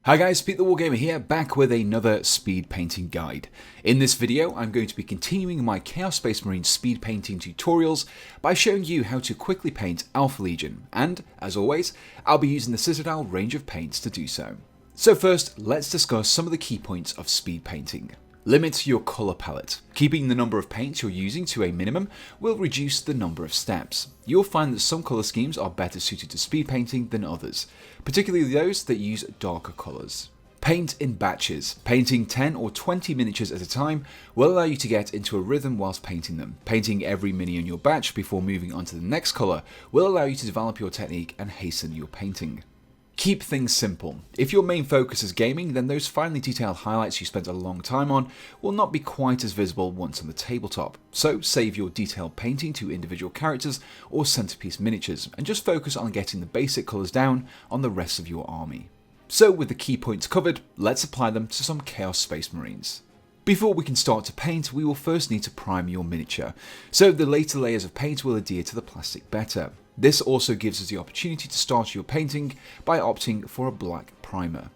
Hi guys, Pete the Wargamer here, back with another speed painting guide. In this video, I'm going to be continuing my Chaos Space Marine speed painting tutorials by showing you how to quickly paint Alpha Legion, and, as always, I'll be using the Citadel range of paints to do so. So first, let's discuss some of the key points of speed painting. Limit your colour palette. Keeping the number of paints you're using to a minimum will reduce the number of steps. You'll find that some colour schemes are better suited to speed painting than others, particularly those that use darker colours. Paint in batches. Painting 10 or 20 miniatures at a time will allow you to get into a rhythm whilst painting them. Painting every mini in your batch before moving on to the next colour will allow you to develop your technique and hasten your painting. Keep things simple. If your main focus is gaming, then those finely detailed highlights you spent a long time on will not be quite as visible once on the tabletop. So save your detailed painting to individual characters or centerpiece miniatures, and just focus on getting the basic colours down on the rest of your army. So with the key points covered, let's apply them to some Chaos Space Marines. Before we can start to paint, we will first need to prime your miniature, so the later layers of paint will adhere to the plastic better. This also gives us the opportunity to start your painting by opting for a black primer.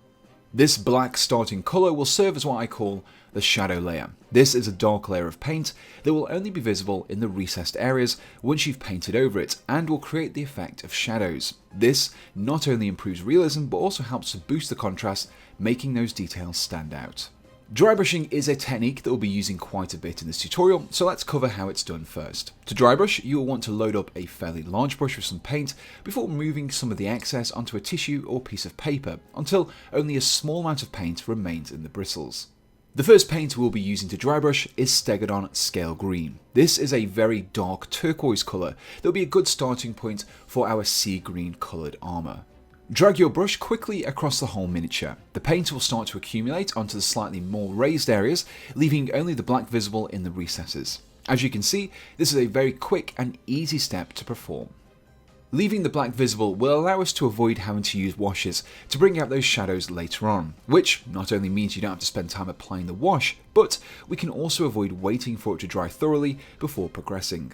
This black starting colour will serve as what I call the shadow layer. This is a dark layer of paint that will only be visible in the recessed areas once you've painted over it, and will create the effect of shadows. This not only improves realism but also helps to boost the contrast, making those details stand out. Dry brushing is a technique that we'll be using quite a bit in this tutorial, so let's cover how it's done first. To dry brush, you will want to load up a fairly large brush with some paint before moving some of the excess onto a tissue or piece of paper until only a small amount of paint remains in the bristles. The first paint we'll be using to dry brush is Stegadon Scale Green. This is a very dark turquoise colour that will be a good starting point for our sea green coloured armour. Drag your brush quickly across the whole miniature. The paint will start to accumulate onto the slightly more raised areas, leaving only the black visible in the recesses. As you can see, this is a very quick and easy step to perform. Leaving the black visible will allow us to avoid having to use washes to bring out those shadows later on, which not only means you don't have to spend time applying the wash, but we can also avoid waiting for it to dry thoroughly before progressing.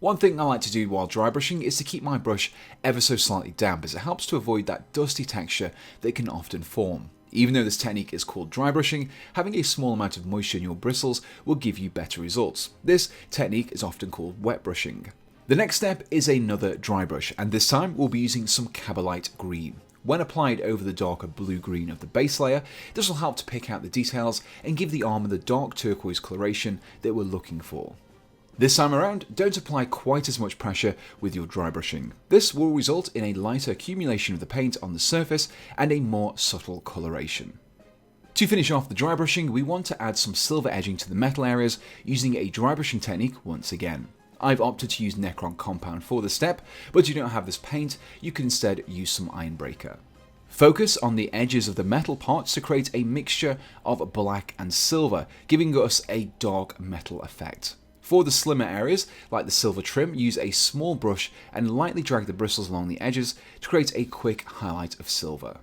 One thing I like to do while dry brushing is to keep my brush ever so slightly damp, as it helps to avoid that dusty texture that can often form. Even though this technique is called dry brushing, having a small amount of moisture in your bristles will give you better results. This technique is often called wet brushing. The next step is another dry brush, and this time we'll be using some Kabalite Green. When applied over the darker blue-green of the base layer, this will help to pick out the details and give the armour the dark turquoise coloration that we're looking for. This time around, don't apply quite as much pressure with your dry brushing. This will result in a lighter accumulation of the paint on the surface and a more subtle coloration. To finish off the dry brushing, we want to add some silver edging to the metal areas using a dry brushing technique once again. I've opted to use Necron Compound for this step, but if you don't have this paint, you can instead use some Ironbreaker. Focus on the edges of the metal parts to create a mixture of black and silver, giving us a dark metal effect. For the slimmer areas, like the silver trim, use a small brush and lightly drag the bristles along the edges to create a quick highlight of silver.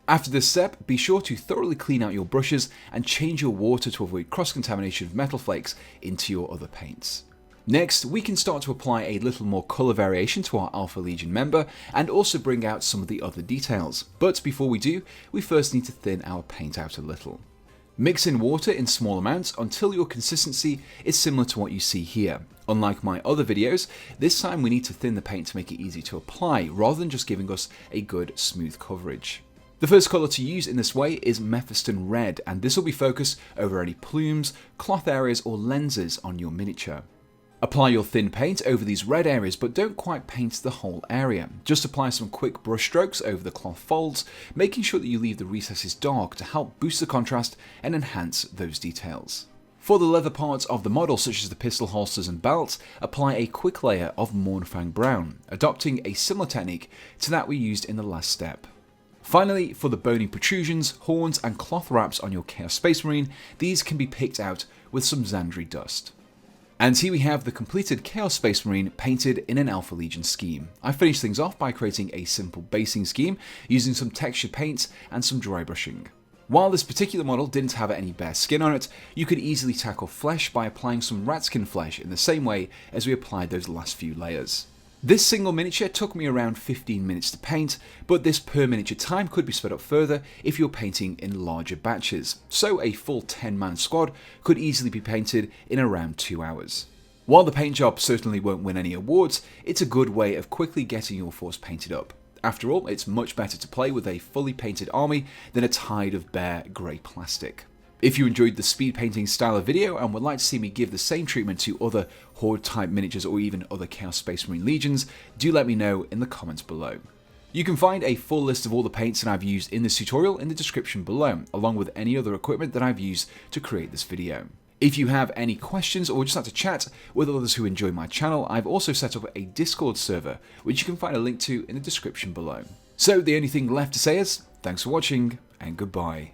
After this step, be sure to thoroughly clean out your brushes and change your water to avoid cross-contamination of metal flakes into your other paints. Next, we can start to apply a little more colour variation to our Alpha Legion member and also bring out some of the other details. But before we do, we first need to thin our paint out a little. Mix in water in small amounts until your consistency is similar to what you see here. Unlike my other videos, this time we need to thin the paint to make it easy to apply, rather than just giving us a good smooth coverage. The first colour to use in this way is Mephiston Red, and this will be focused over any plumes, cloth areas or lenses on your miniature. Apply your thin paint over these red areas, but don't quite paint the whole area. Just apply some quick brush strokes over the cloth folds, making sure that you leave the recesses dark to help boost the contrast and enhance those details. For the leather parts of the model, such as the pistol holsters and belts, apply a quick layer of Mournfang Brown, adopting a similar technique to that we used in the last step. Finally, for the bony protrusions, horns and cloth wraps on your Chaos Space Marine, these can be picked out with some Zandri Dust. And here we have the completed Chaos Space Marine painted in an Alpha Legion scheme. I finished things off by creating a simple basing scheme using some textured paints and some dry brushing. While this particular model didn't have any bare skin on it, you could easily tackle flesh by applying some rat skin flesh in the same way as we applied those last few layers. This single miniature took me around 15 minutes to paint, but this per miniature time could be sped up further if you're painting in larger batches, so a full 10-man squad could easily be painted in around 2 hours. While the paint job certainly won't win any awards, it's a good way of quickly getting your force painted up. After all, it's much better to play with a fully painted army than a tide of bare grey plastic. If you enjoyed the speed painting style of video and would like to see me give the same treatment to other Horde type miniatures or even other Chaos Space Marine Legions, do let me know in the comments below. You can find a full list of all the paints that I've used in this tutorial in the description below, along with any other equipment that I've used to create this video. If you have any questions or just like to chat with others who enjoy my channel, I've also set up a Discord server, which you can find a link to in the description below. So the only thing left to say is, thanks for watching and goodbye.